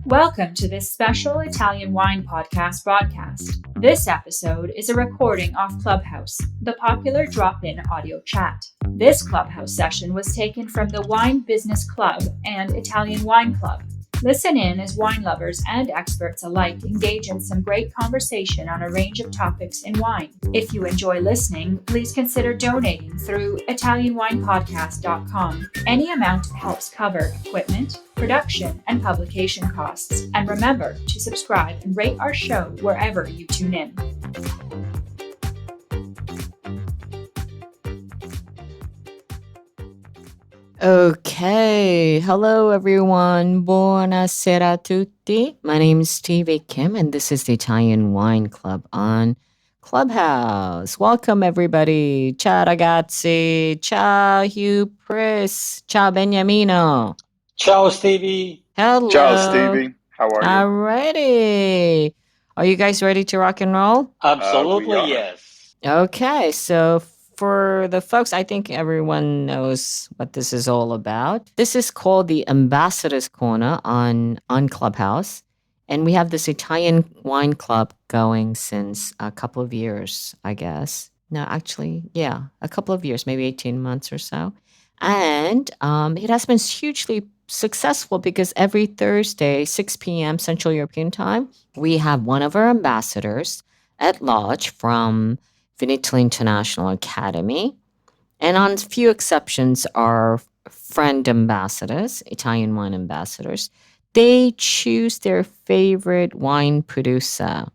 Welcome to this special Italian wine podcast broadcast. This episode is a recording off Clubhouse, the popular drop-in audio chat. This Clubhouse session was taken from the Wine Business Club and Italian Wine Club. Listen in as wine lovers and experts alike engage in some great conversation on a range of topics in wine. If you enjoy listening, please consider donating through ItalianWinePodcast.com. Any amount helps cover equipment, production, and publication costs. And remember to subscribe and rate our show wherever you tune in. Okay, hello everyone. Buonasera a tutti. My name is Stevie Kim, and this is the Italian Wine Club on Clubhouse. Welcome everybody. Ciao ragazzi. Ciao Hugh Preece. Ciao Beniamino. Ciao Stevie. Hello. Ciao Stevie. How are you? Alrighty. Are you guys ready to rock and roll? Absolutely, yes. Okay, so for the folks, I think everyone knows what this is all about. This is called the Ambassador's Corner on Clubhouse. And we have this Italian wine club going since a couple of years, I guess. No, actually, yeah, a couple of years, maybe 18 months or so. And it has been hugely successful because every Thursday, 6 p.m. Central European Time, we have one of our ambassadors at large from Vinitaly International Academy. And on few exceptions, our friend ambassadors, Italian wine ambassadors, they choose their favorite wine producer,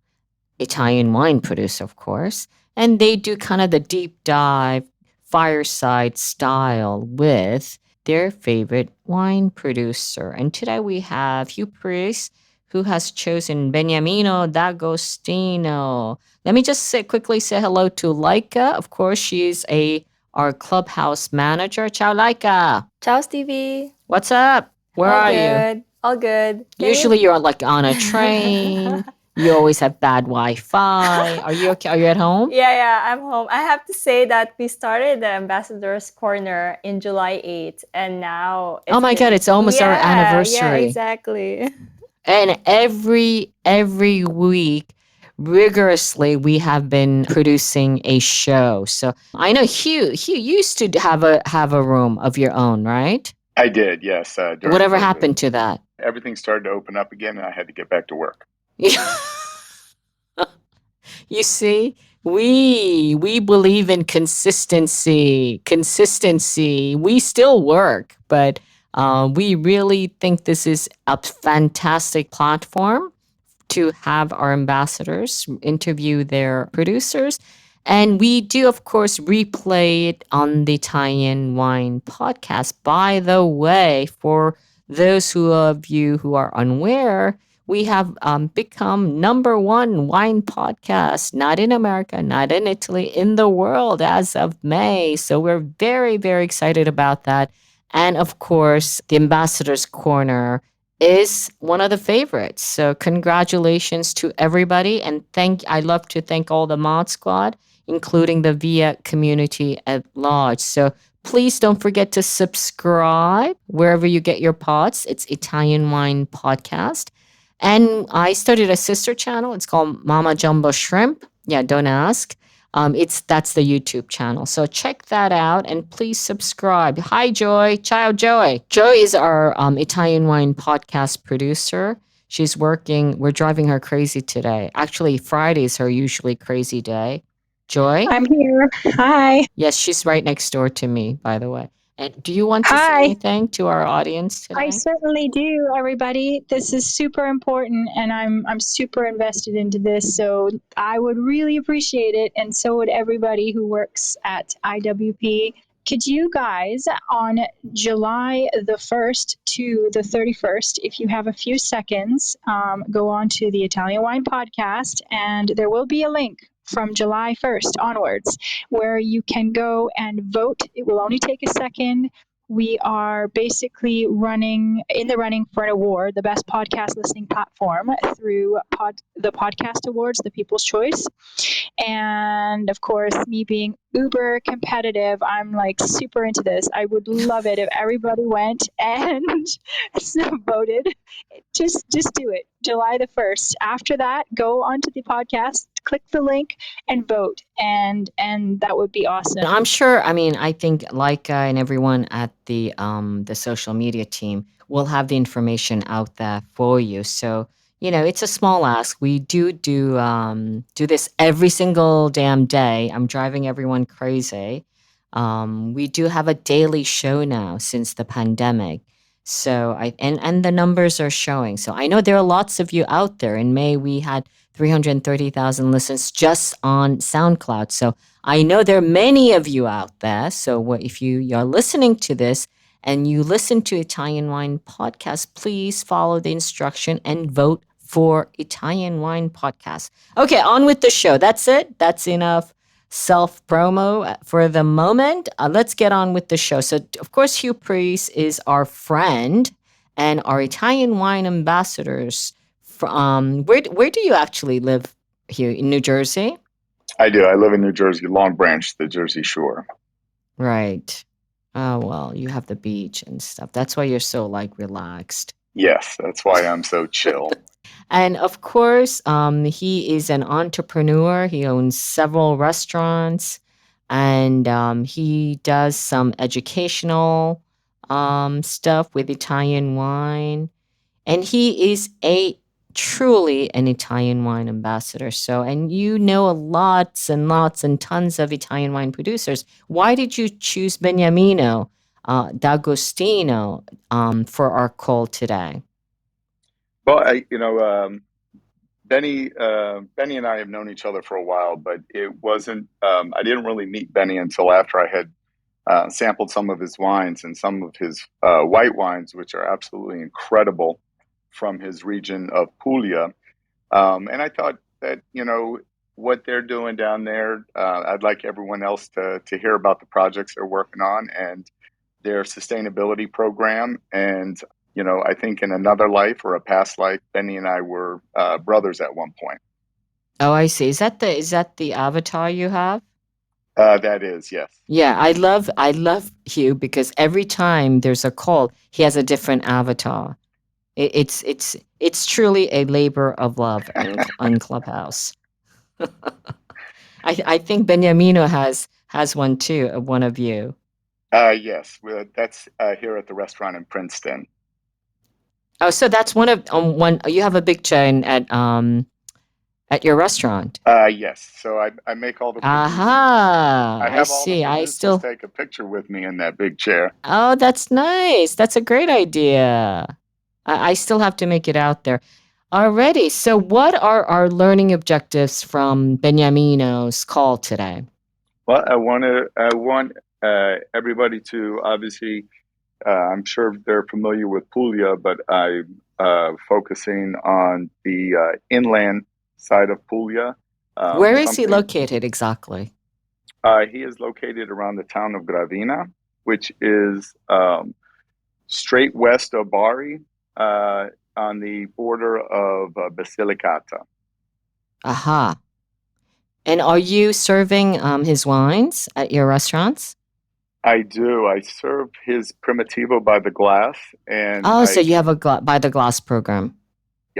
Italian wine producer, of course, and they do kind of the deep dive, fireside style with their favorite wine producer. And today we have Hugh Preece, who has chosen Beniamino D'Agostino. Let me just quickly say hello to Laika. Of course, she's our Clubhouse manager. Ciao, Laika. Ciao, Stevie. What's up? Where are you? All good. Usually you're like on a train. You always have bad Wi-Fi. Are you okay? Are you at home? Yeah, I'm home. I have to say that we started the Ambassador's Corner in July 8th, and now Oh my God, it's almost our anniversary. Yeah, exactly. And every week, rigorously, we have been producing a show. So I know Hugh used to have a room of your own, right? I did, yes. Whatever happened to that? Everything started to open up again, and I had to get back to work. You see, we believe in consistency. We still work, but we really think this is a fantastic platform to have our ambassadors interview their producers. And we do, of course, replay it on the Italian Wine Podcast. By the way, for those of you who are unaware, we have become number one wine podcast, not in America, not in Italy, in the world as of May. So we're very, very excited about that. And of course, the Ambassador's Corner is one of the favorites. So congratulations to everybody. And I love to thank all the Mod Squad, including the VIA community at large. So please don't forget to subscribe wherever you get your pods. It's Italian Wine Podcast. And I started a sister channel. It's called Mama Jumbo Shrimp. Yeah, don't ask. That's the YouTube channel. So check that out and please subscribe. Hi, Joy. Ciao, Joy. Joy is our Italian Wine Podcast producer. She's working. We're driving her crazy today. Actually, Friday is her usually crazy day. Joy? I'm here. Hi. Yes, she's right next door to me, by the way. And do you want to say anything to our audience today? I certainly do, everybody. This is super important, and I'm super invested into this, so I would really appreciate it, and so would everybody who works at IWP. Could you guys, on July the 1st to the 31st, if you have a few seconds, go on to the Italian Wine Podcast, and there will be a link from July 1st onwards, where you can go and vote. It will only take a second We are basically in the running for an award, the best podcast listening platform, through the Podcast Awards, the People's Choice. And of course, me being uber competitive, I'm like super into this. I would love it if everybody went and voted. Just do it. July the 1st. After that, go onto the podcast, click the link, and vote. And that would be awesome. I'm sure. I mean, I think Laika and everyone at the social media team will have the information out there for you. So it's a small ask. We do this every single damn day. I'm driving everyone crazy. We do have a daily show now since the pandemic. So and the numbers are showing. So I know there are lots of you out there. In May, we had 330,000 listens just on SoundCloud. So I know there are many of you out there. So if you're listening to this and you listen to Italian Wine Podcast, please follow the instruction and vote for Italian Wine Podcast. Okay, on with the show. That's it. That's enough self-promo for the moment. Let's get on with the show. So, of course, Hugh Preece is our friend and our Italian wine ambassadors. Where do you actually live here? In New Jersey? I do. I live in New Jersey, Long Branch, the Jersey Shore. Right. Oh, well, you have the beach and stuff. That's why you're so relaxed. Yes, that's why I'm so chill. And of course, he is an entrepreneur. He owns several restaurants, and he does some educational stuff with Italian wine. And he is truly an Italian wine ambassador. So, and lots and lots and tons of Italian wine producers. Why did you choose Beniamino D'Agostino for our call today? Well, Benny and I have known each other for a while, but it wasn't. I didn't really meet Benny until after I had sampled some of his wines and some of his white wines, which are absolutely incredible from his region of Puglia. And I thought that what they're doing down there, I'd like everyone else to hear about the projects they're working on and their sustainability program. And I think in another life or a past life, Benny and I were brothers at one point. Oh, I see. Is that the avatar you have? That is, yes. Yeah, I love Hugh because every time there's a call, he has a different avatar. It's truly a labor of love on Clubhouse. I think Beniamino has one too, one of you. Yes, that's here at the restaurant in Princeton. Oh, so that's one of one. You have a picture at your restaurant. Yes. So I make all the producers. Aha! I have all see. the producers take a picture with me in that big chair. Oh, that's nice. That's a great idea. I still have to make it out there. Alrighty. So, what are our learning objectives from Beniamino's call today? Well, I want everybody to obviously. I'm sure they're familiar with Puglia, but I'm focusing on the inland side of Puglia. Where is he located exactly? He is located around the town of Gravina, which is straight west of Bari, on the border of Basilicata. Aha. And are you serving his wines at your restaurants? I do. I serve his Primitivo by the glass, and so you have a by the glass program.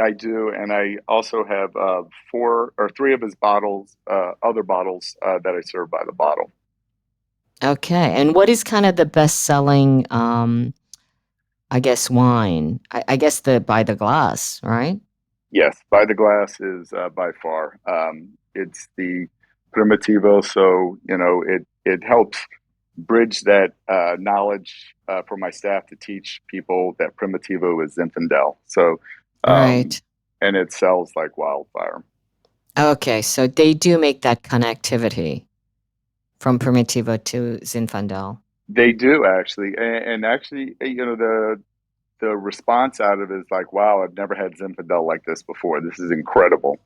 I do, and I also have 4 or 3 of his bottles, other bottles that I serve by the bottle. Okay, and what is kind of the best-selling, I guess, wine? I guess the by the glass, right? Yes, by the glass is by far. It's the Primitivo, so it helps bridge that knowledge for my staff to teach people that Primitivo is Zinfandel. So, right, and it sells like wildfire. Okay, so they do make that connectivity from Primitivo to Zinfandel. They do actually, and actually, the response out of it is like, wow, I've never had Zinfandel like this before. This is incredible.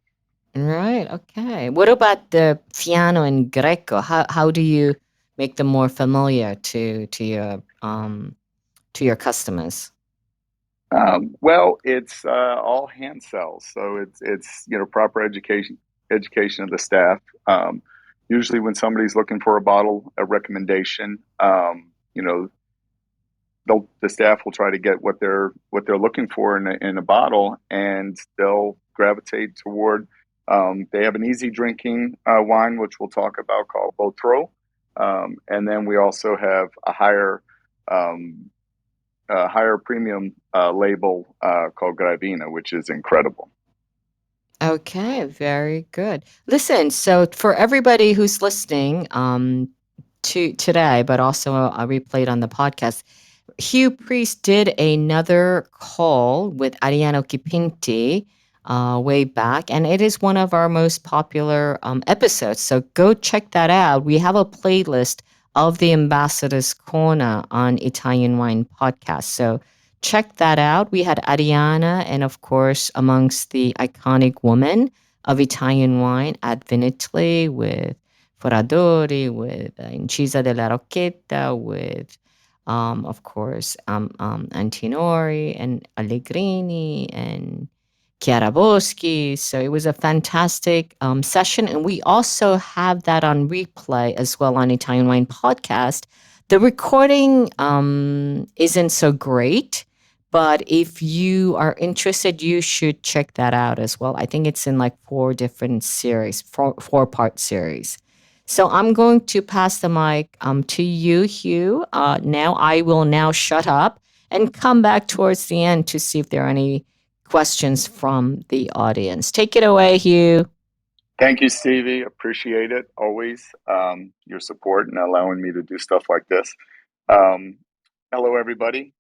Right. Okay. What about the Fiano and Greco? How do you make them more familiar to your customers? Well, it's all hand sales, so it's proper education of the staff. Usually, when somebody's looking for a bottle, a recommendation, the staff will try to get what they're looking for in a bottle, and they'll gravitate toward. They have an easy drinking wine, which we'll talk about, called Botro, and then we also have a higher premium label called Gravina, which is incredible. Okay, very good. Listen, so for everybody who's listening to today, but also replayed on the podcast, Hugh Preece did another call with Ariano Kipinti way back, and it is one of our most popular episodes. So go check that out. We have a playlist of the Ambassador's Corner on Italian Wine Podcast. So check that out. We had Ariana, and of course, amongst the iconic women of Italian wine at Vinitaly with Foradori, with Incisa della Rocchetta, with of course, Antinori and Allegrini and Chiara Boschi. So it was a fantastic session. And we also have that on replay as well on Italian Wine Podcast. The recording isn't so great, but if you are interested, you should check that out as well. I think it's in like 4 different series, 4-part series. So I'm going to pass the mic to you, Hugh. Now I will now shut up and come back towards the end to see if there are any questions from the audience. Take it away, Hugh. Thank you, Stevie. Appreciate it always, your support and allowing me to do stuff like this. Hello, everybody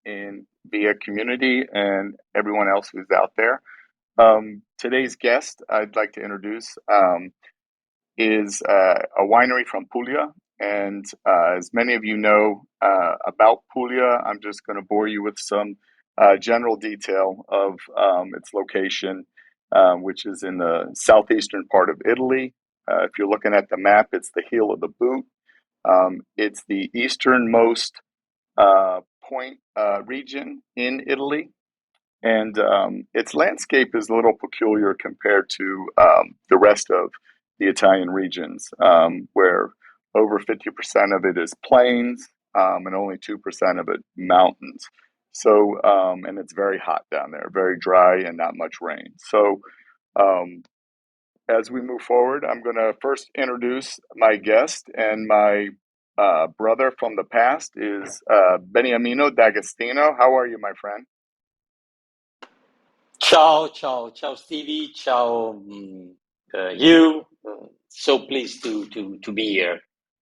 in VIA community and everyone else who's out there. Today's guest I'd like to introduce is a winery from Puglia. And as many of you know about Puglia, I'm just going to bore you with some general detail of its location, which is in the southeastern part of Italy. If you're looking at the map, it's the heel of the boot. It's the easternmost point region in Italy. And its landscape is a little peculiar compared to the rest of the Italian regions, where over 50% of it is plains and only 2% of it mountains. So, and it's very hot down there, very dry and not much rain. So, as we move forward, I'm going to first introduce my guest, and my brother from the past is Beniamino D'Agostino. How are you, my friend? Ciao, Stevie. Ciao, you. So pleased to be here.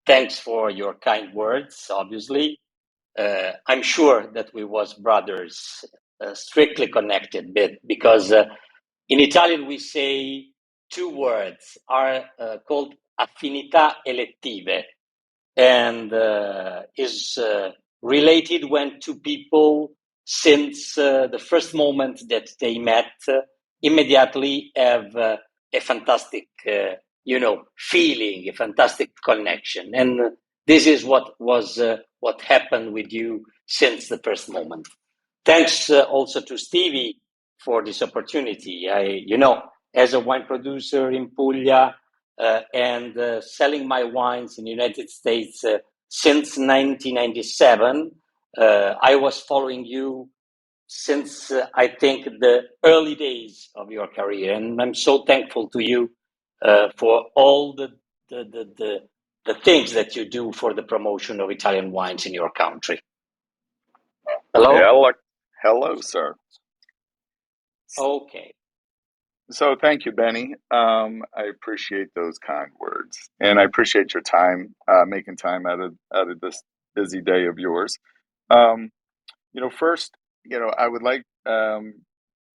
Thanks for your kind words. Obviously, I'm sure that we was brothers, strictly connected, because in Italian we say 2 words are called affinità elettive, and is related when 2 people, since the first moment that they met, immediately have a fantastic, feeling, a fantastic connection. And this is what happened with you since the first moment. Thanks also to Stevie for this opportunity. As a wine producer in Puglia, and selling my wines in the United States since 1997. I was following you since I think the early days of your career, and I'm so thankful to you for all the things that you do for the promotion of Italian wines in your country. Hello? Hello, sir. Okay. So thank you, Benny. I appreciate those kind words, and I appreciate your time, making time out of this busy day of yours. First, I would like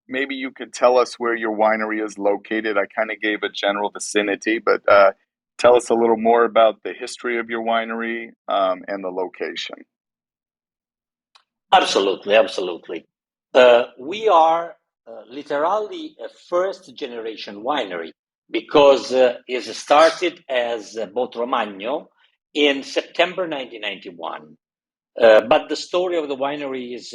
maybe you could tell us where your winery is located. I kind of gave a general vicinity, but tell us a little more about the history of your winery and the location. Absolutely. We are literally a first generation winery, because it started as Botromagno in September 1991. But the story of the winery is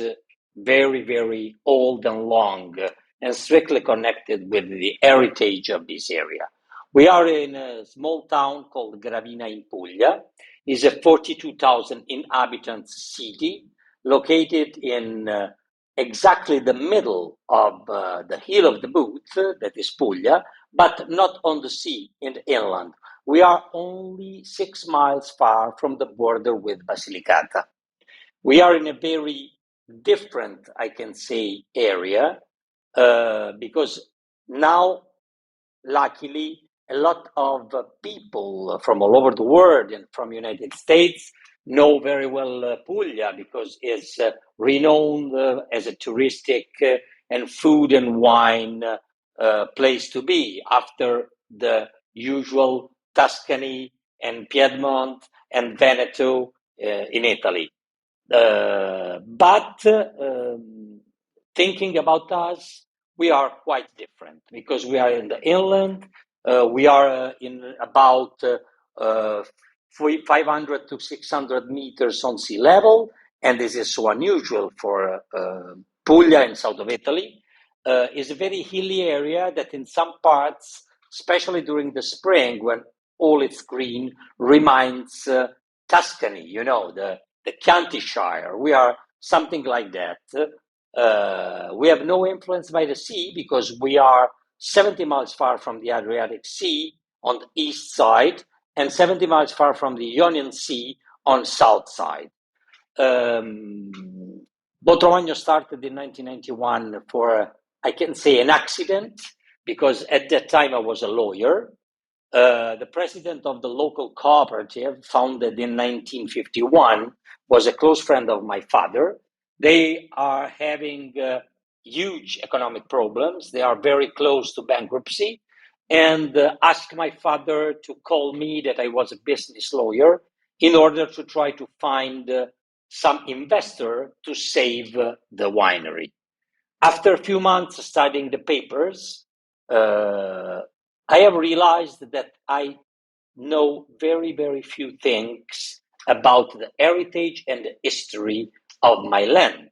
very, very old and long and strictly connected with the heritage of this area. We are in a small town called Gravina in Puglia. It's a 42,000 inhabitants city located in exactly the middle of the hill of the boot, that is Puglia, but not on the sea, in the inland. We are only 6 miles far from the border with Basilicata. We are in a very different, I can say, area because now, luckily, a lot of people from all over the world and from United States know very well Puglia because it's renowned as a touristic and food and wine place to be after the usual Tuscany and Piedmont and Veneto in Italy. But thinking about us, we are quite different because we are in the inland. We are in about 500 to 600 meters on sea level, and this is so unusual for Puglia in south of Italy. It's a very hilly area that in some parts, especially during the spring when all it's green, reminds Tuscany, the county shire. We are something like that. We have no influence by the sea because we are 70 miles far from the Adriatic Sea on the east side and 70 miles far from the Ionian Sea on south side. Botrovagno started in 1991 for, I can say, an accident because at that time I was a lawyer. The president of the local cooperative, founded in 1951, was a close friend of my father. They are having huge economic problems. They are very close to bankruptcy and asked my father to call me, that I was a business lawyer, in order to try to find some investor to save the winery. After a few months studying the papers, I have realized that I know very, very few things about the heritage and the history of my land.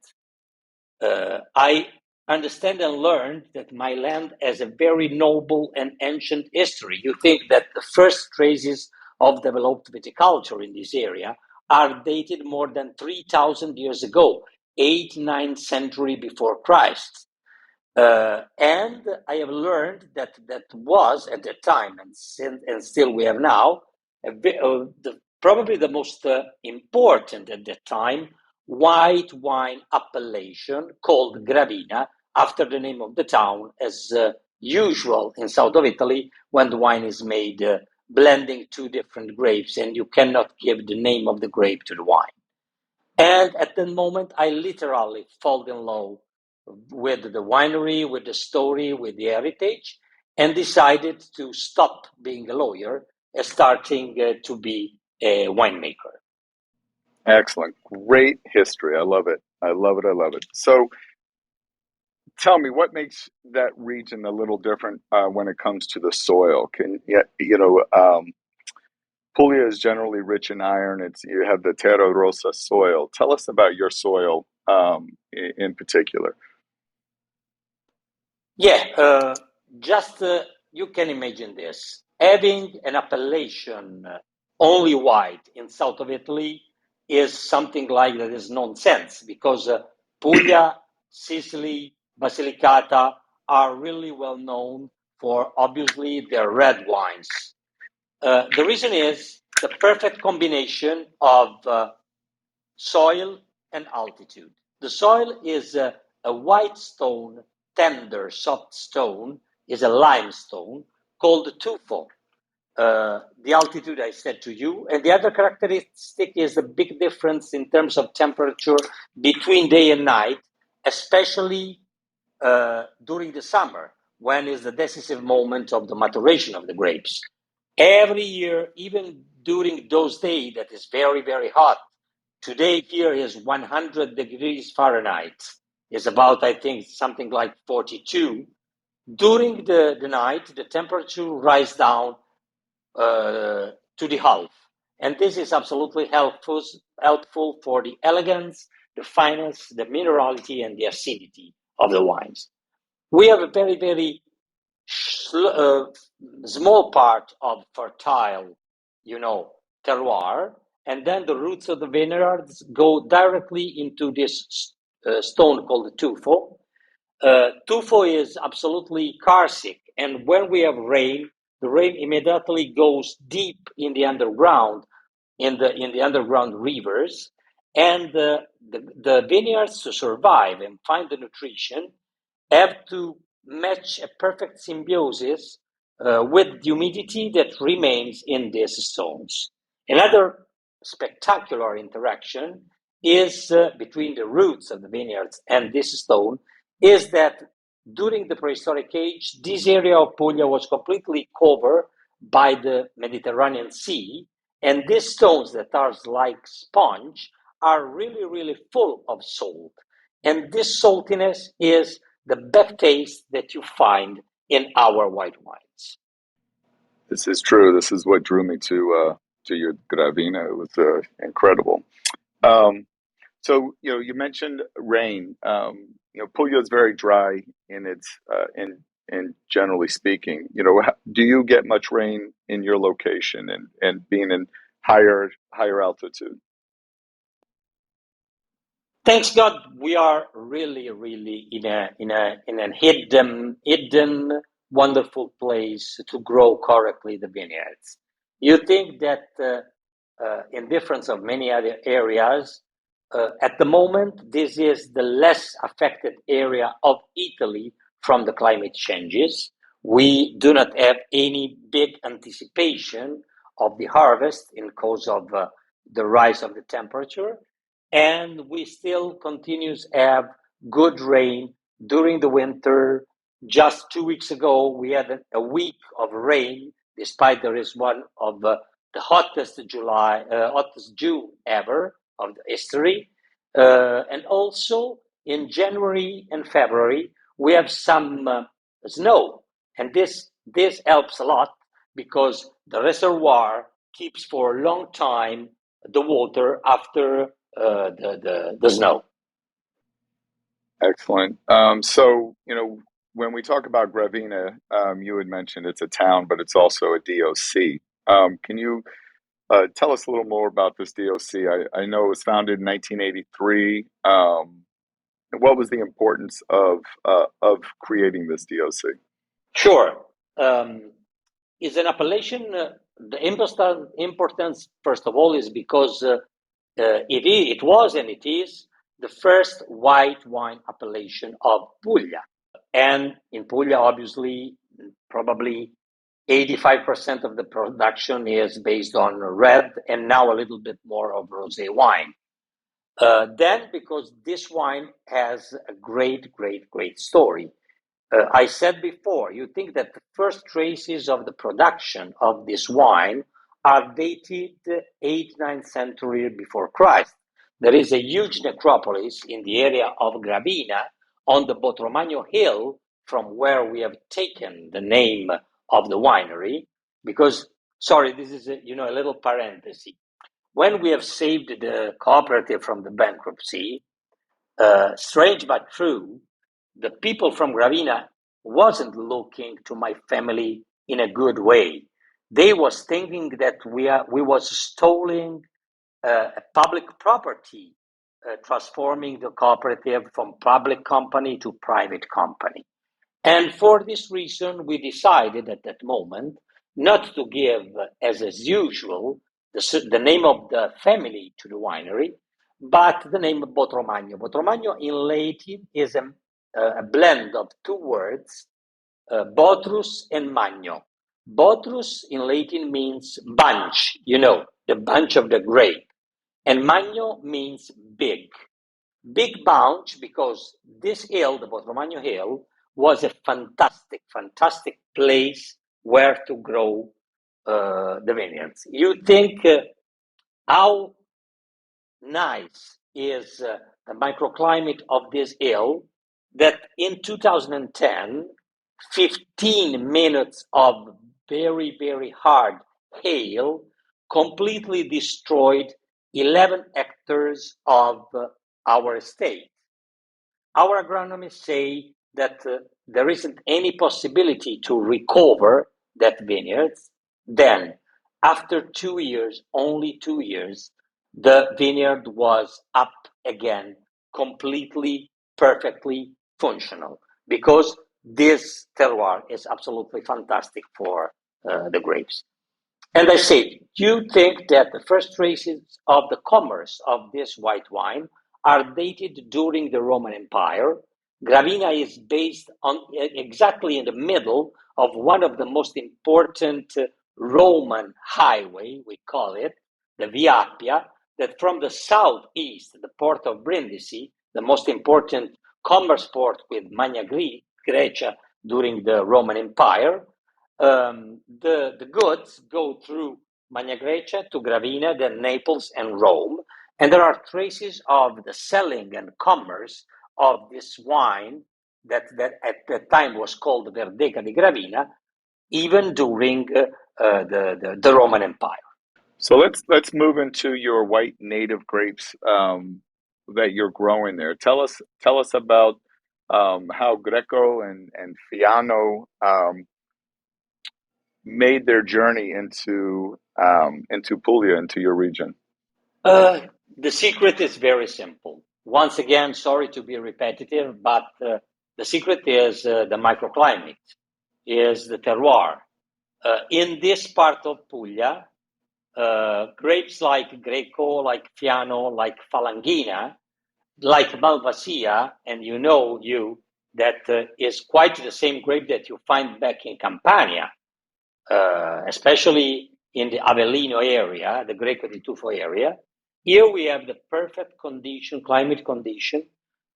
I understand and learned that my land has a very noble and ancient history. You think that the first traces of developed viticulture in this area are dated more than 3,000 years ago, 8th, 9th century before Christ. And I have learned that was at that time, and still we have now, probably the most important at that time white wine appellation called Gravina, after the name of the town, as usual in south of Italy when the wine is made blending two different grapes, and you cannot give the name of the grape to the wine. And at that moment, I literally fall in love with the winery, with the story, with the heritage, and decided to stop being a lawyer and starting to be a winemaker. Excellent. Great history. I love it. I love it. I love it. So tell me, what makes that region a little different when it comes to the soil? Puglia is generally rich in iron. You have the Terra Rossa soil. Tell us about your soil in particular. Yeah, just you can imagine this. Having an appellation only white in south of Italy is something like that is nonsense, because Puglia, Sicily, Basilicata are really well known for obviously their red wines. The reason is the perfect combination of soil and altitude. The soil is a white stone, tender, soft stone, is a limestone called tufo. The altitude I said to you, and the other characteristic is the big difference in terms of temperature between day and night, especially during the summer, when is the decisive moment of the maturation of the grapes. Every year, even during those days that is very, very hot, today here is 100 degrees Fahrenheit. It's about, I think, something like 42. During the night, the temperature rise down to the half. And this is absolutely helpful for the elegance, the fineness, the minerality, and the acidity of the wines. We have a very, very small part of fertile, terroir, and then the roots of the vineyards go directly into this stone called the tufo. Tufo is absolutely karsic, and when we have rain, the rain immediately goes deep in the underground, in the underground rivers, and the vineyards to survive and find the nutrition have to match a perfect symbiosis with the humidity that remains in these stones. Another spectacular interaction is between the roots of the vineyards and this stone is that during the prehistoric age, this area of Puglia was completely covered by the Mediterranean Sea, and these stones that are like sponge are really, really full of salt. And this saltiness is the back taste that you find in our white wines. This is true. This is what drew me to your Gravina. It was incredible. So you mentioned rain. Puglia is very dry in its in generally speaking. Do you get much rain in your location and being in higher altitude? Thanks God, we are really, really in a hidden, wonderful place to grow correctly the vineyards. You think that, in difference of many other areas, at the moment, this is the less affected area of Italy from the climate changes. We do not have any big anticipation of the harvest in cause of the rise of the temperature, and we still continues have good rain during the winter. Just 2 weeks ago, we had a week of rain, despite there is one of the hottest June ever of the history. And also in January and February, we have some snow, and this helps a lot because the reservoir keeps for a long time the water after the snow. Excellent. So, when we talk about Gravina, you had mentioned it's a town, but it's also a DOC. Can you tell us a little more about this DOC? I know it was founded in 1983. What was the importance of creating this DOC? Sure. Is an appellation, the importance, first of all, is because it was and it is the first white wine appellation of Puglia. And in Puglia, obviously, probably 85% of the production is based on red and now a little bit more of rosé wine. Then, because this wine has a great, great, great story. I said before, you think that the first traces of the production of this wine are dated 8th, 9th century before Christ. There is a huge necropolis in the area of Gravina on the Botromagno Hill, from where we have taken the name of the winery. Because, sorry, this is a little parenthesis. When we have saved the cooperative from the bankruptcy, strange but true, the people from Gravina wasn't looking to my family in a good way. They was thinking that we was stealing a public property, transforming the cooperative from public company to private company. And for this reason, we decided at that moment not to give, as usual, the name of the family to the winery, but the name of Botromagno. Botromagno in Latin is a blend of two words, botrus and magno. Botrus in Latin means bunch, the bunch of the grape. And magno means big. Big bunch because this hill, the Botromagno Hill, was a fantastic, fantastic place where to grow the vineyards. You think how nice is the microclimate of this hill that in 2010, 15 minutes of very, very hard hail completely destroyed 11 hectares of our estate. Our agronomists say that there isn't any possibility to recover that vineyards. Then, after 2 years, only 2 years, the vineyard was up again, completely, perfectly functional, because this terroir is absolutely fantastic for the grapes. And I say, do you think that the first traces of the commerce of this white wine are dated during the Roman Empire? Gravina is based on exactly in the middle of one of the most important Roman highway, we call it, the Via Appia, that from the southeast, the port of Brindisi, the most important commerce port with Magna Grecia during the Roman Empire, the goods go through Magna Grecia to Gravina, then Naples and Rome. And there are traces of the selling and commerce of this wine that at that time was called Verdeca di Gravina, even during the Roman Empire. So let's move into your white native grapes that you're growing there. Tell us about how Greco and Fiano made their journey into Puglia, into your region. The secret is very simple. Once again, sorry to be repetitive, but the secret is the microclimate, is the terroir. In this part of Puglia, grapes like Greco, like Fiano, like Falanghina, like Malvasia, and that is quite the same grape that you find back in Campania, especially in the Avellino area, the Greco di Tufo area. Here we have the perfect climate condition,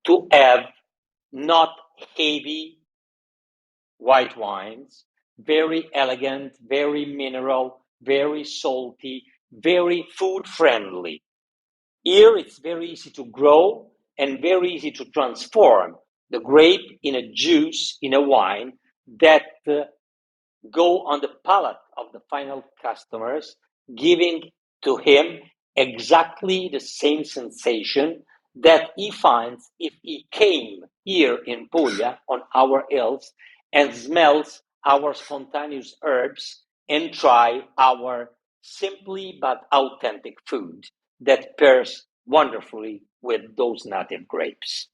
to have not heavy white wines, very elegant, very mineral, very salty, very food friendly. Here it's very easy to grow and very easy to transform the grape in a juice, in a wine that go on the palate of the final customers, giving to him exactly the same sensation that he finds if he came here in Puglia on our hills and smells our spontaneous herbs and try our simply but authentic food that pairs wonderfully with those native grapes.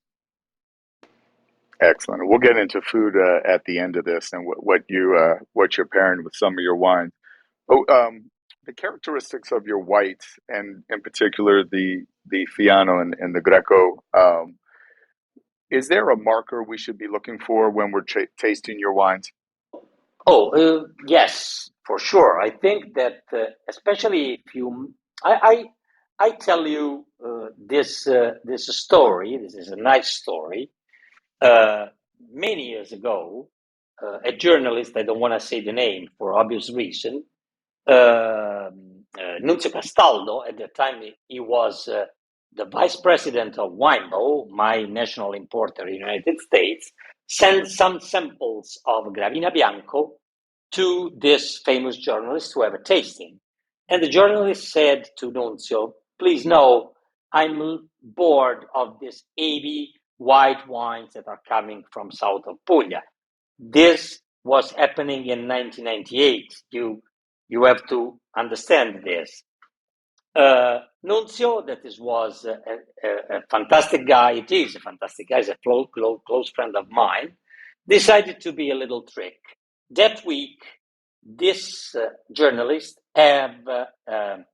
Excellent. We'll get into food at the end of this and what you're pairing with some of your wines. Oh, the characteristics of your whites, and in particular the Fiano and the Greco. Is there a marker we should be looking for when we're tasting your wines? Yes, for sure. I think that especially if I tell you this story. This is a nice story. Many years ago, a journalist, I don't want to say the name for obvious reason, Nunzio Castaldo, at the time he was the vice president of Winebow, my national importer in the United States, sent some samples of Gravina Bianco to this famous journalist to have a tasting. And the journalist said to Nunzio, please know, I'm bored of these heavy white wines that are coming from south of Puglia. This was happening in 1998. You have to understand this. Nunzio, was a fantastic guy. It is a fantastic guy. He's a close friend of mine. Decided to be a little trick. That week, this journalist have a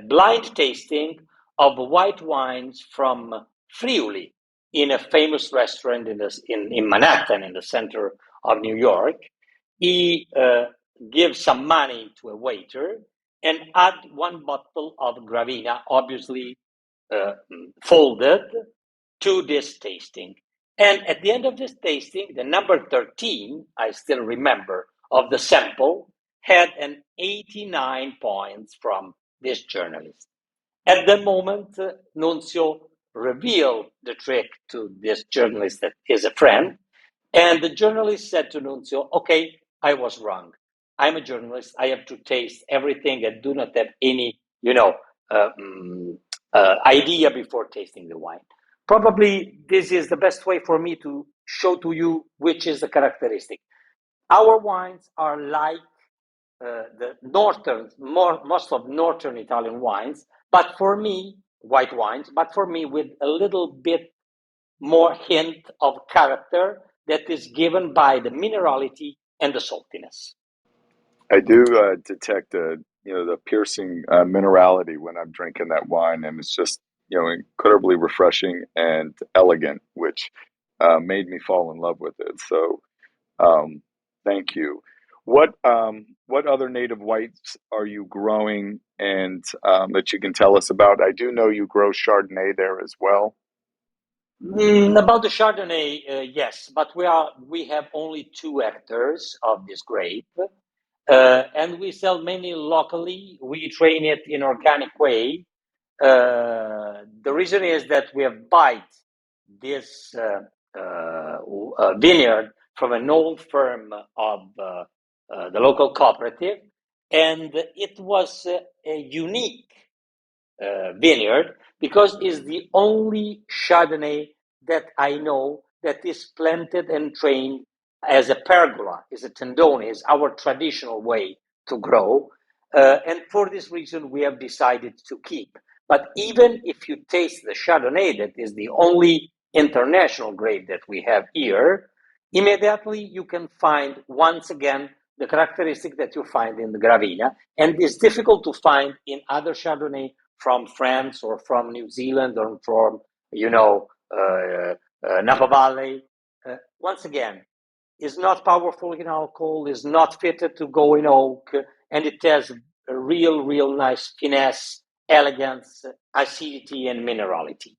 blind tasting of white wines from Friuli in a famous restaurant in Manhattan, in the center of New York. He gives some money to a waiter and add one bottle of Gravina, obviously folded, to this tasting. And at the end of this tasting, the number 13, I still remember, of the sample had an 89 points from this journalist. At the moment, Nunzio revealed the trick to this journalist that is a friend, and the journalist said to Nunzio, okay, I was wrong. I'm a journalist. I have to taste everything and do not have any, idea before tasting the wine. Probably this is the best way for me to show to you which is the characteristic. Our wines are like the most of northern Italian wines, but for me, white wines, but for me with a little bit more hint of character that is given by the minerality and the saltiness. I do detect the piercing minerality when I'm drinking that wine, and it's just incredibly refreshing and elegant, which made me fall in love with it. So thank you. What other native whites are you growing, and that you can tell us about? I do know you grow Chardonnay there as well. About the Chardonnay, yes, but we have only 2 hectares of this grape, and we sell mainly locally. We train it in organic way. The reason is that we have bought this vineyard from an old firm of the local cooperative, and it was a unique vineyard because it's the only Chardonnay that I know that is planted and trained as a pergola, is a tendone, is our traditional way to grow. And for this reason, we have decided to keep. But even if you taste the Chardonnay, that is the only international grape that we have here, immediately you can find once again the characteristic that you find in the Gravina, and it's difficult to find in other Chardonnay from France or from New Zealand or from Napa Valley. Once again, is not powerful in alcohol, is not fitted to go in oak, and it has a real nice finesse, elegance, acidity, and minerality.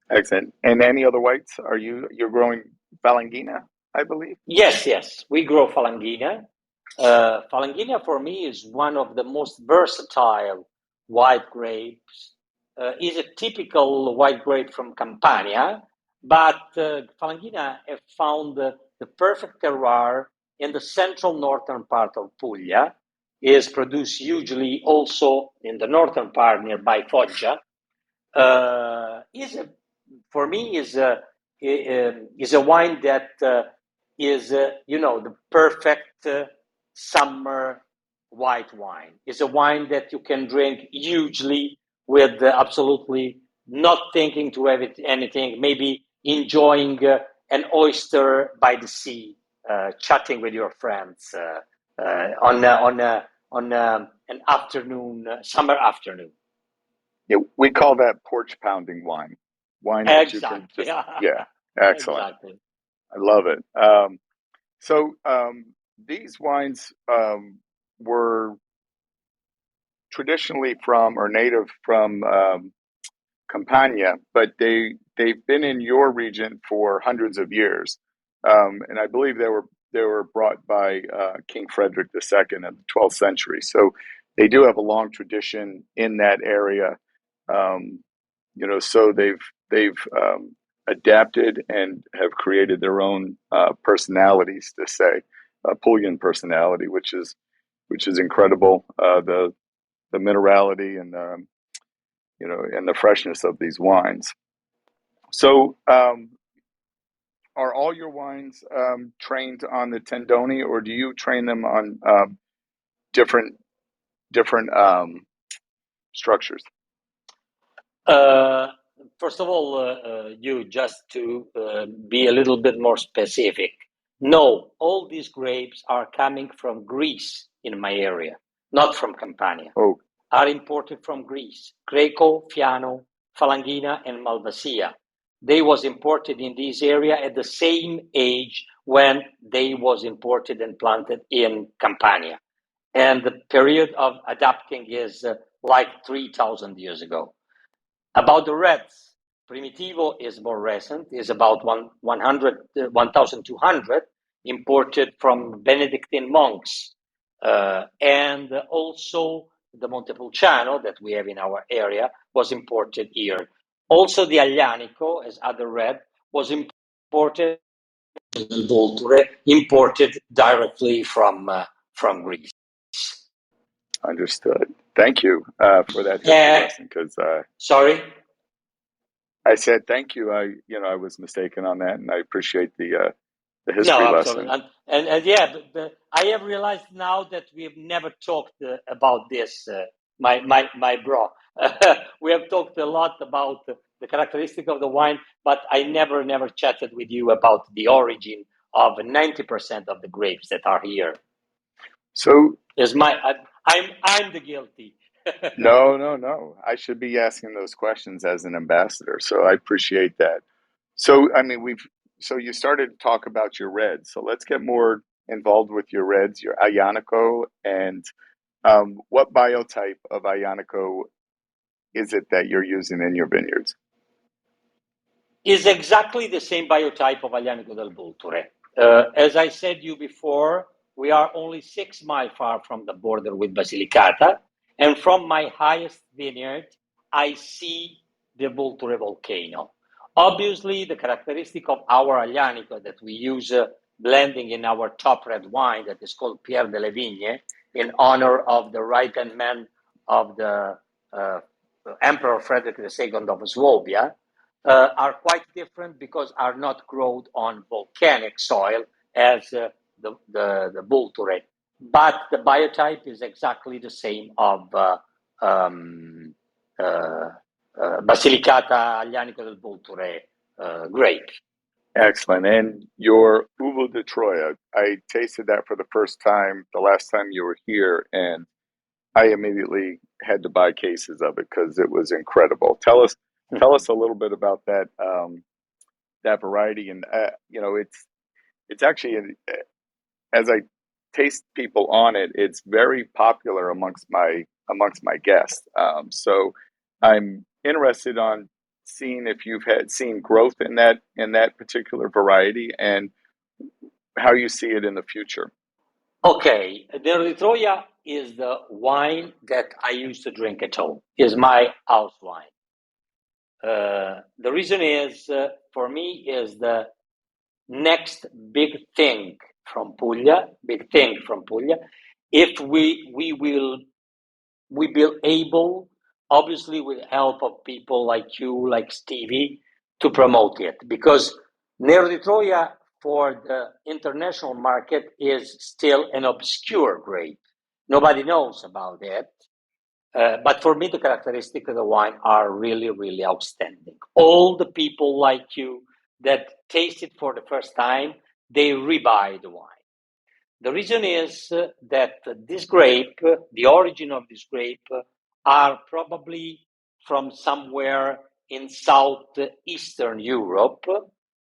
Excellent. And any other whites? You're growing Valangina, I believe? Yes, we grow Falangina. Falangina for me is one of the most versatile white grapes. Is a typical white grape from Campania, but Falangina have found the perfect terroir in the central northern part of Puglia. Is produced usually also in the northern part nearby Foggia. For me is a wine that is the perfect summer white wine. It's a wine that you can drink hugely with absolutely not thinking to have anything, maybe enjoying an oyster by the sea, chatting with your friends on an afternoon, summer afternoon. Yeah, we call that porch pounding wine. Wine that you can Exactly. yeah, excellent. Exactly. I love it. So these wines were traditionally from or native from Campania, but they've been in your region for hundreds of years, and I believe they were brought by King Frederick II in the 12th century. So they do have a long tradition in that area. So they've adapted and have created their own personalities. To say a Puglian personality, which is incredible. The minerality and and the freshness of these wines. So, are all your wines trained on the tendoni, or do you train them on different structures? First of all, you just to be a little bit more specific. No, all these grapes are coming from Greece in my area, not from Campania. Oh, Are imported from Greece. Greco, Fiano, Falangina, and Malvasia. They was imported in this area at the same age when they was imported and planted in Campania. And the period of adapting is like 3,000 years ago. About the reds, Primitivo is more recent, is about 1,200, imported from Benedictine monks. And also the Montepulciano that we have in our area was imported here. Also the Aglianico, as other red, was imported, imported directly from from Greece. Understood. Thank you for that history lesson. Because sorry. I said thank you. I was mistaken on that, and I appreciate the history No, lesson. absolutely. And yeah, but I have realized now that we have never talked about this, my bro. We have talked a lot about the characteristic of the wine, but I never chatted with you about the origin of 90% of the grapes that are here. So I'm the guilty. no. I should be asking those questions as an ambassador. So I appreciate that. So I mean, so you started to talk about your reds. So let's get more involved with your reds, your Ayanico, and what biotype of Ayanico is it that you're using in your vineyards? Is exactly the same biotype of Aglianico del Vulture. As I said you before, we are only 6 miles far from the border with Basilicata, and from my highest vineyard, I see the Vulture volcano. Obviously, the characteristic of our Aglianico that we use blending in our top red wine that is called Pierre de la Vigne, in honor of the right-hand man of the Emperor Frederick II of Swabia, are quite different because are not grown on volcanic soil as the Vulture. But the biotype is exactly the same of Basilicata Aglianico del Vulture grape. Excellent. And your Uvo de Troia, I tasted that for the first time the last time you were here, and I immediately had to buy cases of it because it was incredible. Tell us a little bit about that that variety, and it's actually as I taste people on it, it's very popular amongst my guests. So I'm interested on seeing if you've seen growth in that particular variety and how you see it in the future. Okay, Nero di Troia is the wine that I used to drink at home. Is my house wine. The reason is for me is the next big thing from Puglia. If we will be able, obviously with the help of people like you, like Stevie, to promote it, because Nero di Troia for the international market is still an obscure grape. Nobody knows about it. But for me, the characteristics of the wine are really, really outstanding. All the people like you that taste it for the first time, they rebuy the wine. The reason is that this grape, the origin of this grape, are probably from somewhere in southeastern Europe.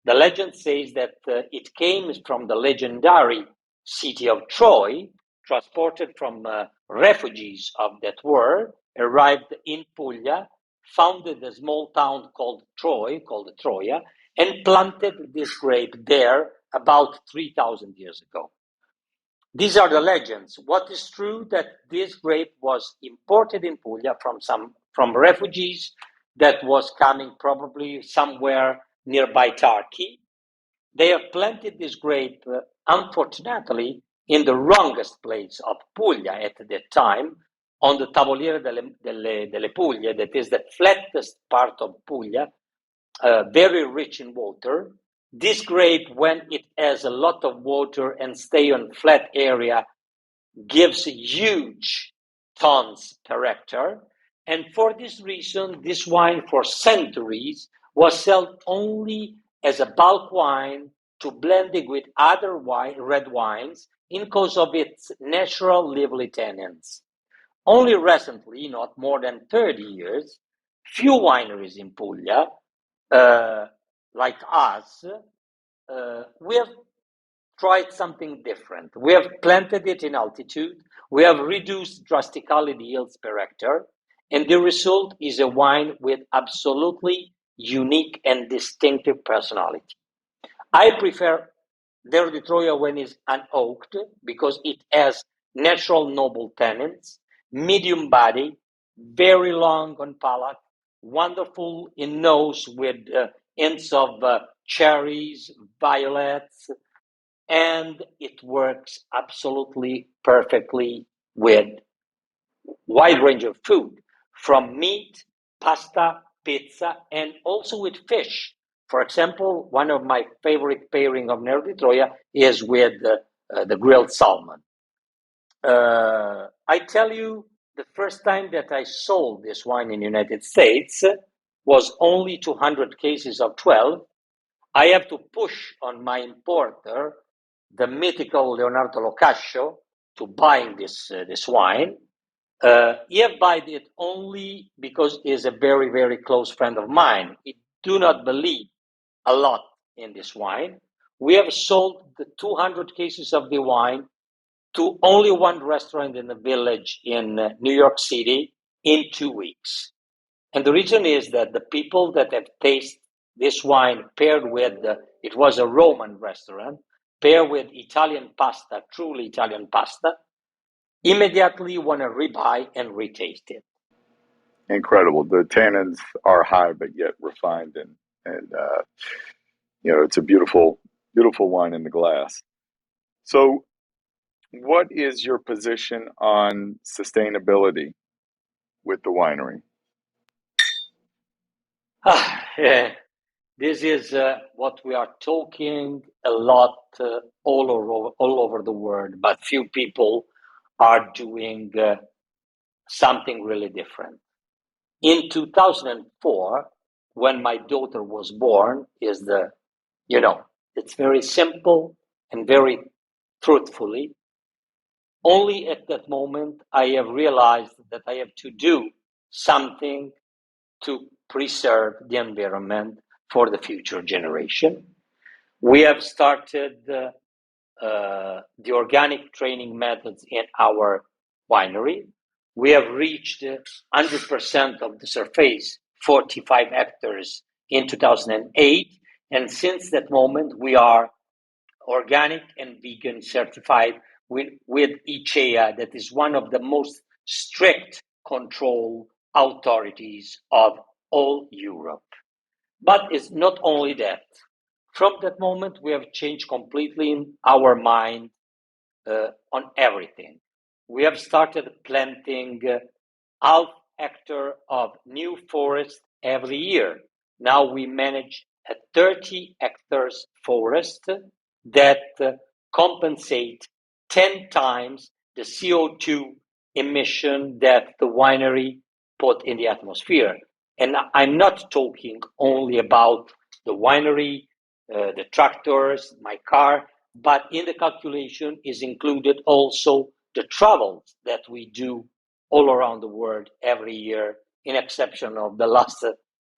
The legend says that it came from the legendary city of Troy, transported from refugees of that war, arrived in Puglia, founded a small town called Troy, called Troia, and planted this grape there about 3,000 years ago. These are the legends. What is true that this grape was imported in Puglia from refugees that was coming probably somewhere nearby Turkey. They have planted this grape, unfortunately, in the wrongest place of Puglia at that time, on the Tavoliere delle Puglie, that is the flattest part of Puglia, very rich in water. This grape, when it has a lot of water and stay on flat area, gives huge tons per hectare. And for this reason, this wine for centuries was sold only as a bulk wine to blending with other red wines in cause of its natural lively tannins. Only recently, not more than 30 years, few wineries in Puglia, like us, we have tried something different. We have planted it in altitude. We have reduced drastically the yields per hectare. And the result is a wine with absolutely unique and distinctive personality. I prefer Nero di Troia when it's unoaked because it has natural noble tannins, medium body, very long on palate, wonderful in nose with hints of cherries, violets, and it works absolutely perfectly with wide range of food, from meat, pasta, pizza, and also with fish. For example, one of my favorite pairing of Nero di Troia is with the grilled salmon. I tell you, the first time that I sold this wine in the United States was only 200 cases of 12. I have to push on my importer, the mythical Leonardo Locascio, to buying this wine. He have bought it only because he's a very, very close friend of mine. He do not believe a lot in this wine. We have sold the 200 cases of the wine to only one restaurant in the village in New York City in 2 weeks. And the reason is that the people that have tasted this wine paired with, it was a Roman restaurant, paired with Italian pasta, truly Italian pasta, immediately want to rebuy and retaste it. Incredible. The tannins are high, but yet refined, and it's a beautiful, beautiful wine in the glass. So, what is your position on sustainability with the winery? Yeah. This is what we are talking a lot all over the world, but few people are doing something really different. In 2004, when my daughter was born, it's very simple and very truthfully. Only at that moment I have realized that I have to do something to preserve the environment for the future generation. We have started the organic training methods in our winery. We have reached 100% of the surface, 45 hectares in 2008. And since that moment, we are organic and vegan certified with ICEA, that is one of the most strict control authorities of all Europe. But it's not only that. From that moment, we have changed completely in our mind on everything. We have started planting half hectare of new forest every year. Now we manage a 30 hectares forest that compensate 10 times the CO2 emission that the winery put in the atmosphere. And I'm not talking only about the winery, the tractors, my car, but in the calculation is included also the travels that we do all around the world every year, in exception of the last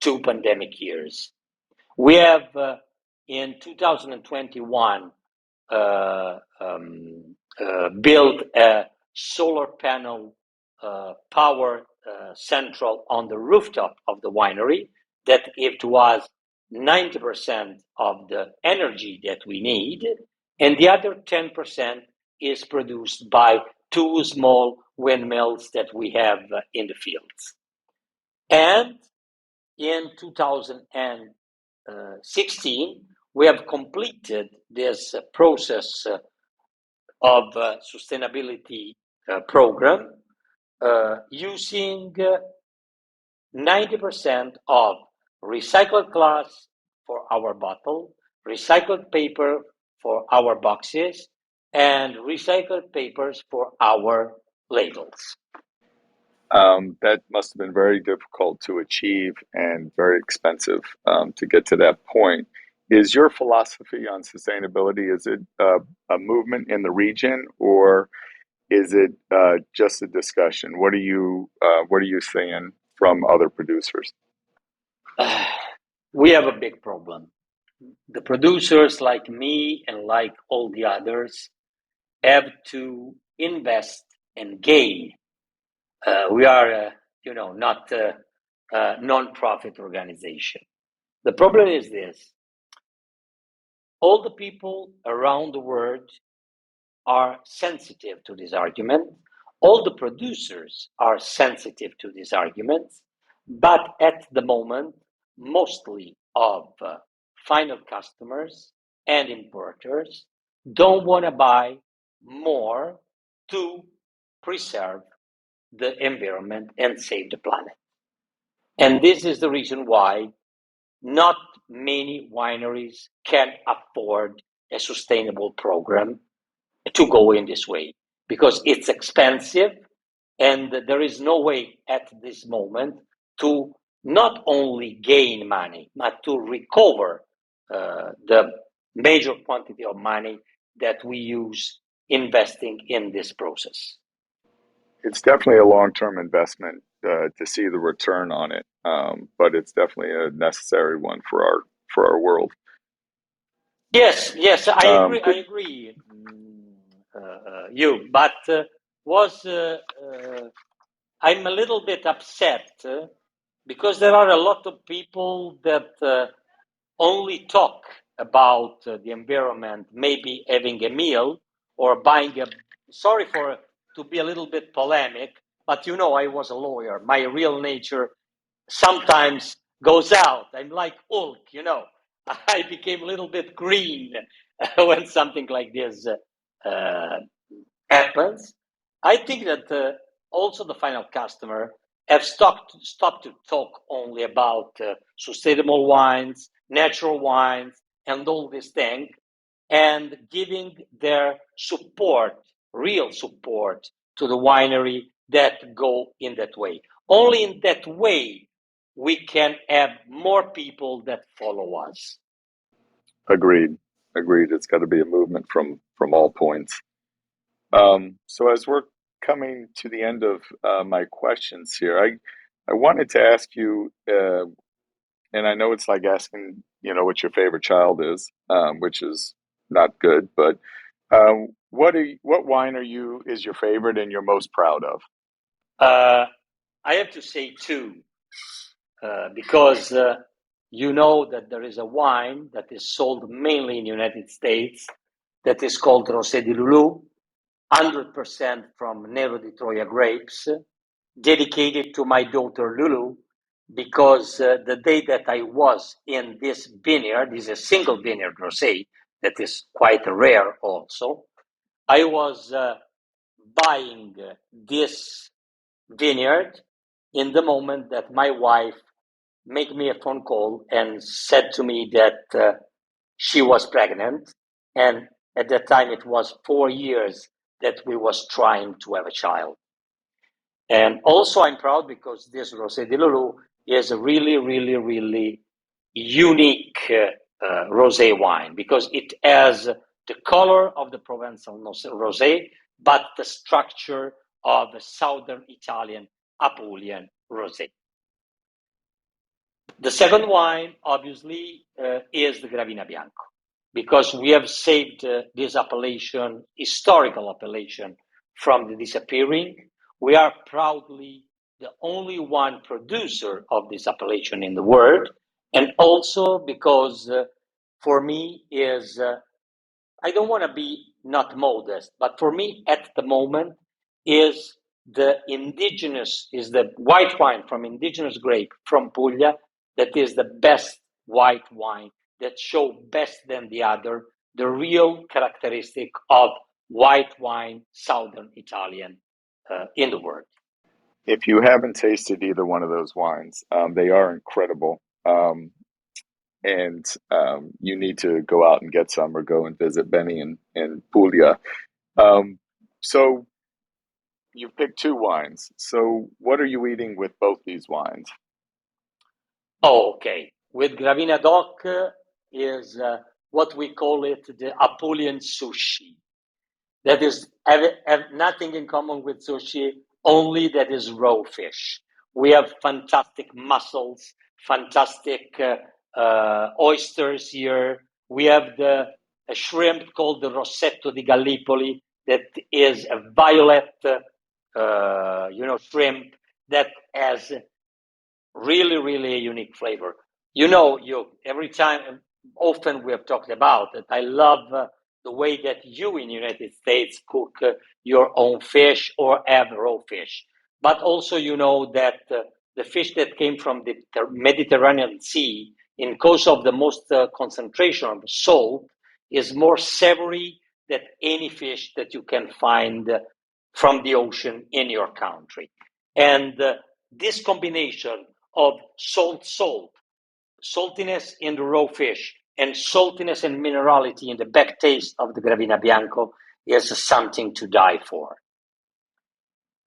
2 pandemic years. We have in 2021 built a solar panel power central on the rooftop of the winery that give to us 90% of the energy that we need, and the other 10% is produced by 2 small windmills that we have in the fields. And in 2016, we have completed this process of sustainability program using 90% of recycled glass for our bottle, recycled paper for our boxes, and recycled papers for our labels. That must have been very difficult to achieve and very expensive to get to that point. Is your philosophy on sustainability, is it a movement in the region, or is it just a discussion? What are you seeing from other producers? We have a big problem. The producers like me and like all the others have to invest and gain. We are, not a non-profit organization. The problem is this: all the people around the world are sensitive to this argument. All the producers are sensitive to these arguments, but at the moment, mostly of final customers and importers don't want to buy more to preserve the environment and save the planet. And this is the reason why not many wineries can afford a sustainable program to go in this way, because it's expensive and there is no way at this moment to not only gain money, but to recover the major quantity of money that we use investing in this process. It's definitely a long-term investment to see the return on it, but it's definitely a necessary one for our world. Yes, I agree. I agree, you. But I'm a little bit upset because there are a lot of people that only talk about the environment, maybe having a meal or buying a. Sorry for to be a little bit polemic, but I was a lawyer. My real nature sometimes goes out. I'm like Hulk. I became a little bit green when something like this happens. I think that also the final customer have stopped to talk only about sustainable wines, natural wines, and all these things, and giving their support, real support, to the winery that go in that way. Only in that way we can have more people that follow us. Agreed. It's got to be a movement from all points. So as we're coming to the end of my questions here, I wanted to ask you, and I know it's like asking, what your favorite child is, which is not good, but what wine is your favorite and you're most proud of? I have to say two, because you know that there is a wine that is sold mainly in the United States that is called Rosé di Loulou, 100% from Nero di Troia grapes, dedicated to my daughter Lulu, because the day that I was in this vineyard, this is a single vineyard rosé that is quite rare also, I was buying this vineyard in the moment that my wife made me a phone call and said to me that she was pregnant, and at that time it was 4 years that we was trying to have a child. And also I'm proud because this Rosé di Loulou is a really, really, really unique rosé wine, because it has the color of the Provençal rosé, but the structure of the southern Italian Apulian rosé. The second wine, obviously, is the Gravina Bianco, because we have saved this appellation, historical appellation, from the disappearing. We are proudly the only one producer of this appellation in the world, and also because for me is I don't want to be not modest, but for me at the moment is the white wine from indigenous grape from Puglia that is the best white wine that show best than the other the real characteristic of white wine southern Italian in the world. If you haven't tasted either one of those wines, they are incredible. And you need to go out and get some or go and visit Benny in Puglia. So you picked two wines. So what are you eating with both these wines? Oh, okay. With Gravina Doc is what we call it the Apulian sushi. That is have nothing in common with sushi, only that is raw fish. We have fantastic mussels, fantastic oysters here. We have a shrimp called the Rossetto di Gallipoli that is a violet, shrimp that has really, really a unique flavor. Every time, often we have talked about it. I love the way that you in the United States cook your own fish or have raw fish. But also, that the fish that came from the Mediterranean Sea, in cause of the most concentration of salt, is more savory than any fish that you can find from the ocean in your country. And this combination of saltiness in the raw fish, and saltiness and minerality in the back taste of the Gravina Bianco is something to die for.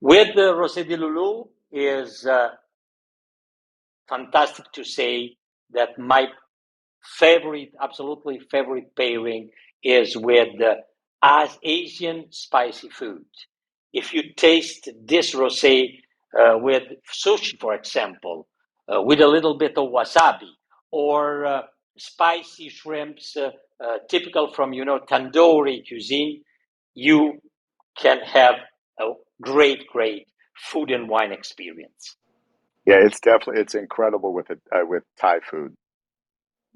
With the Rosé di Loulou is fantastic to say that my absolutely favorite pairing is with Asian spicy food. If you taste this rosé with sushi, for example, with a little bit of wasabi, or spicy shrimps typical from tandoori cuisine, you can have a great food and wine experience. Yeah, it's incredible with Thai food.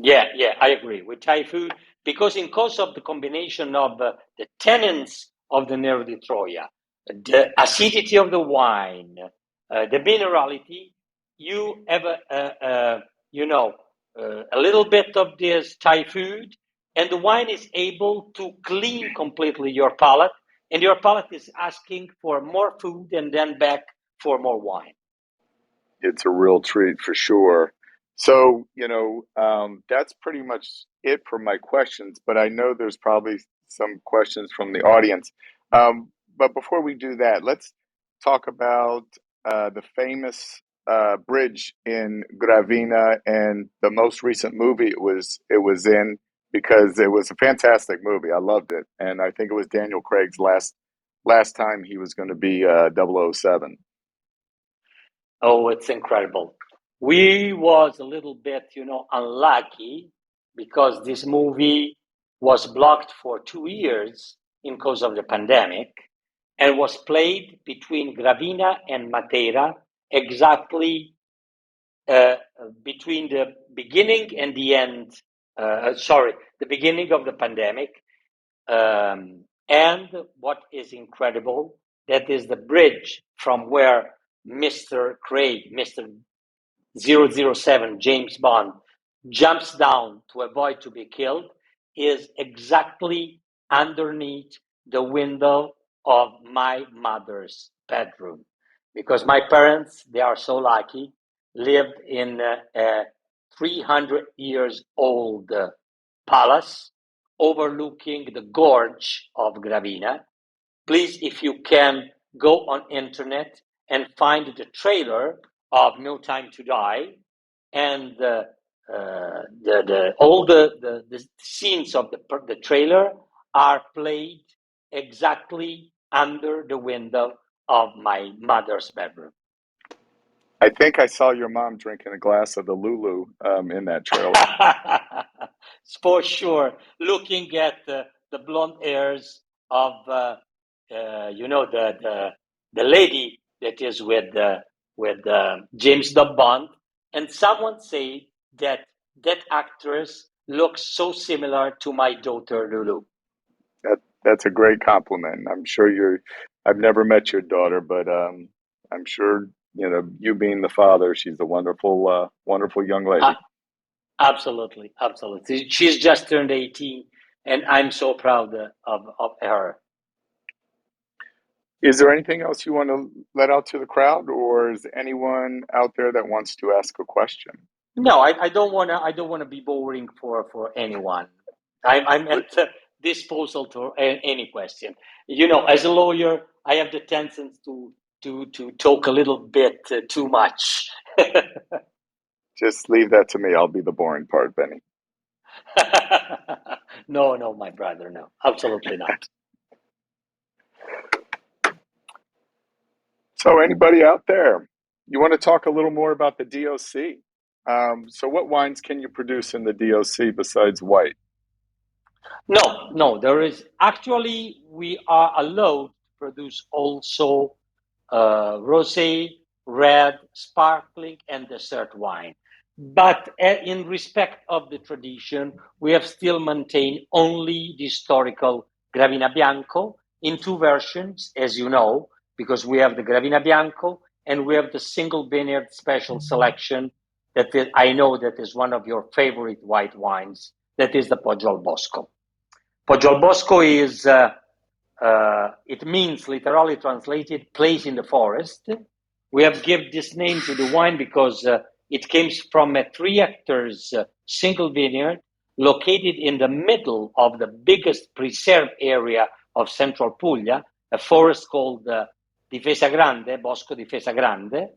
Yeah, I agree with Thai food, because of the combination of the tannins of the Nero di Troia, the acidity of the wine, the minerality, you have a little bit of this Thai food, and the wine is able to clean completely your palate, and your palate is asking for more food and then back for more wine. It's a real treat for sure. So, that's pretty much it for my questions, but I know there's probably some questions from the audience. But before we do that, let's talk about the famous bridge in Gravina and the most recent movie it was in, because it was a fantastic movie. I loved it, and I think it was Daniel Craig's last time he was going to be 007. Oh, it's incredible. We was a little bit, unlucky, because this movie was blocked for 2 years because of the pandemic, and was played between Gravina and Matera, exactly between the beginning and the end. The beginning of the pandemic. And what is incredible, that is the bridge from where Mr. Craig, Mr. 007, James Bond, jumps down to avoid to be killed, is exactly underneath the window of my mother's bedroom. Because my parents, they are so lucky, lived in a 300 years old palace overlooking the gorge of Gravina. Please, if you can, go on internet and find the trailer of No Time to Die, and all the scenes of the trailer are played exactly under the window of my mother's bedroom. I think I saw your mom drinking a glass of the Lulu in that trailer. For sure, looking at the blonde hairs of the lady that is with James Bond, and someone said that actress looks so similar to my daughter Lulu. That's a great compliment. I've never met your daughter, but I'm sure, you being the father, she's a wonderful, wonderful young lady. Absolutely. She's just turned 18, and I'm so proud of her. Is there anything else you want to let out to the crowd, or is anyone out there that wants to ask a question? No, I don't wanna be boring for anyone. I'm at disposal to any question. As a lawyer, I have the tendency to talk a little bit too much. Just leave that to me. I'll be the boring part, Benny. No, my brother, no, absolutely not. So anybody out there, you want to talk a little more about the DOC? So what wines can you produce in the DOC besides white? No, there is actually, we are allowed to produce also rosé, red, sparkling, and dessert wine. But in respect of the tradition, we have still maintained only the historical Gravina Bianco in two versions, as you know, because we have the Gravina Bianco and we have the single vineyard special selection that I know that is one of your favorite white wines, that is the Poggio al Bosco. Poggio al Bosco is, it means, literally translated, place in the forest. We have given this name to the wine because it came from a 3 hectares single vineyard located in the middle of the biggest preserved area of central Puglia, a forest called Difesa Grande, Bosco Difesa Grande.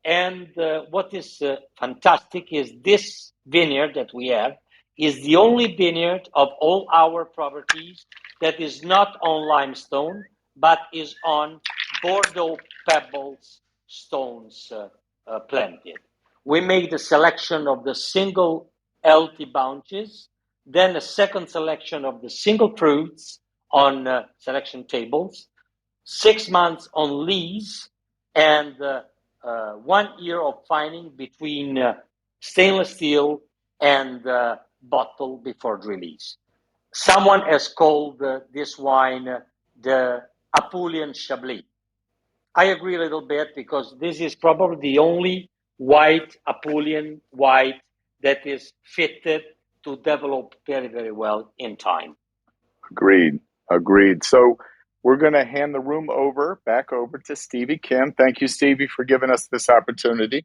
And what is fantastic is this vineyard that we have is the only vineyard of all our properties that is not on limestone, but is on Bordeaux pebbles stones planted. We made a selection of the single healthy bunches, then a second selection of the single fruits on selection tables, 6 months on lease, and 1 year of fining between stainless steel and bottle before release. Someone has called this wine the Apulian Chablis. I agree a little bit because this is probably the only white Apulian white that is fitted to develop very, very well in time. Agreed. So we're going to hand the room back over to Stevie Kim. Thank you, Stevie, for giving us this opportunity.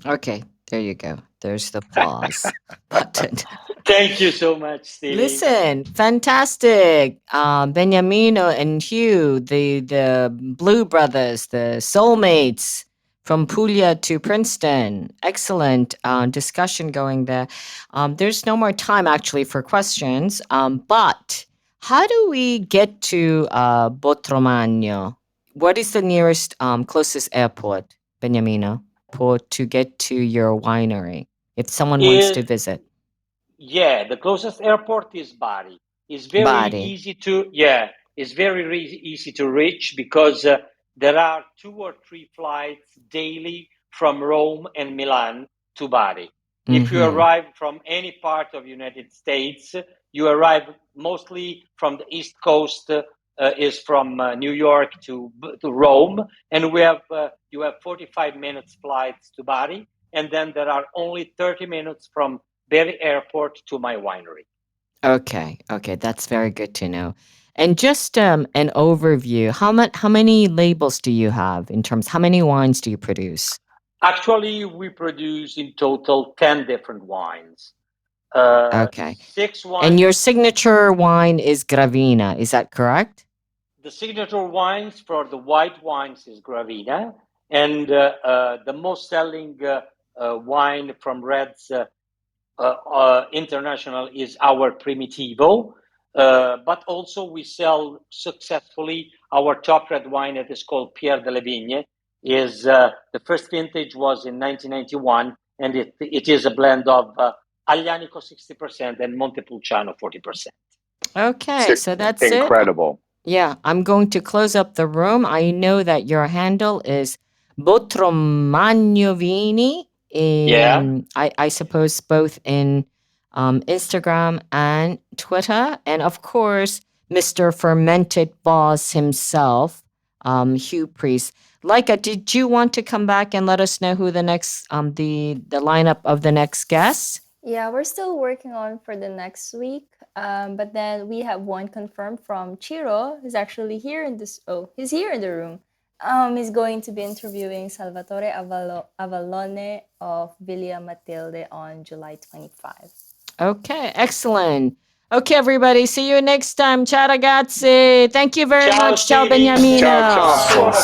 Okay, there you go. There's the pause button. Thank you so much, Stevie. Listen, fantastic. Beniamino and Hugh, the Blue Brothers, the soulmates from Puglia to Princeton. Excellent discussion going there. There's no more time actually for questions. But how do we get to Botromagno? What is the nearest closest airport, Beniamino, to get to your winery if someone wants to visit? Yeah, the closest airport is Bari. It's very easy to easy to reach because there are 2 or 3 flights daily from Rome and Milan to Bari. If you arrive from any part of United States, you arrive mostly from the East Coast, is from New York to Rome, and you have 45 minutes flights to Bari, and then there are only 30 minutes from Bari Airport to my winery. Okay, that's very good to know. And just an overview, how many labels do you have in terms, how many wines do you produce? Actually, we produce in total 10 different wines. Okay. 6 wines. And your signature wine is Gravina, is that correct? The signature wines for the white wines is Gravina, and the most selling wine from Reds International is our Primitivo, but also we sell successfully our top red wine that is called Pierre de la Vigne. The first vintage was in 1991, and it is a blend of Aglianico 60% and Montepulciano 40%. Okay, so that's incredible. Yeah, I'm going to close up the room. I know that your handle is Botromagnovini. I suppose both in Instagram and Twitter, and of course, Mr. Fermented Boss himself, Hugh Preece. Leica, did you want to come back and let us know who the next the lineup of the next guests? Yeah, we're still working on for the next week. But then we have one confirmed from Ciro, who's actually here in this. Oh, he's here in the room. He's going to be interviewing Salvatore Avallone of Villa Matilde on July 25. Okay, excellent. Okay, everybody. See you next time. Ciao, ragazzi. Thank you very much. Ciao, Beniamino.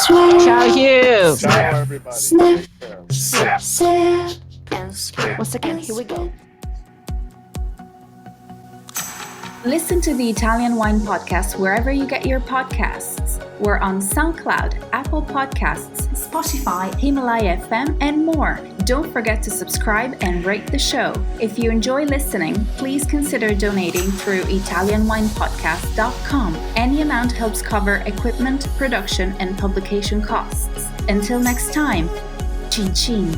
Ciao, Hugh. Ciao, everybody. Snip, sip, sip, and spit. Once again, here we go. Listen to the Italian Wine Podcast wherever you get your podcasts. We're on SoundCloud, Apple Podcasts, Spotify, Himalaya FM, and more. Don't forget to subscribe and rate the show. If you enjoy listening, please consider donating through ItalianWinePodcast.com. Any amount helps cover equipment, production, and publication costs. Until next time, cin cin.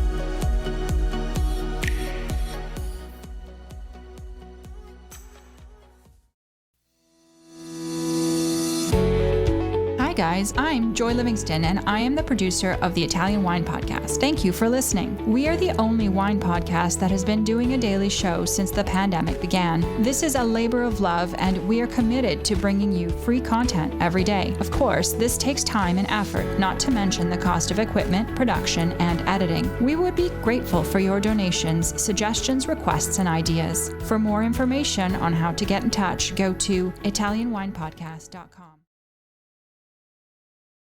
Hi guys, I'm Joy Livingston, and I am the producer of the Italian Wine Podcast. Thank you for listening. We are the only wine podcast that has been doing a daily show since the pandemic began. This is a labor of love, and we are committed to bringing you free content every day. Of course, this takes time and effort, not to mention the cost of equipment, production, and editing. We would be grateful for your donations, suggestions, requests, and ideas. For more information on how to get in touch, go to ItalianWinePodcast.com.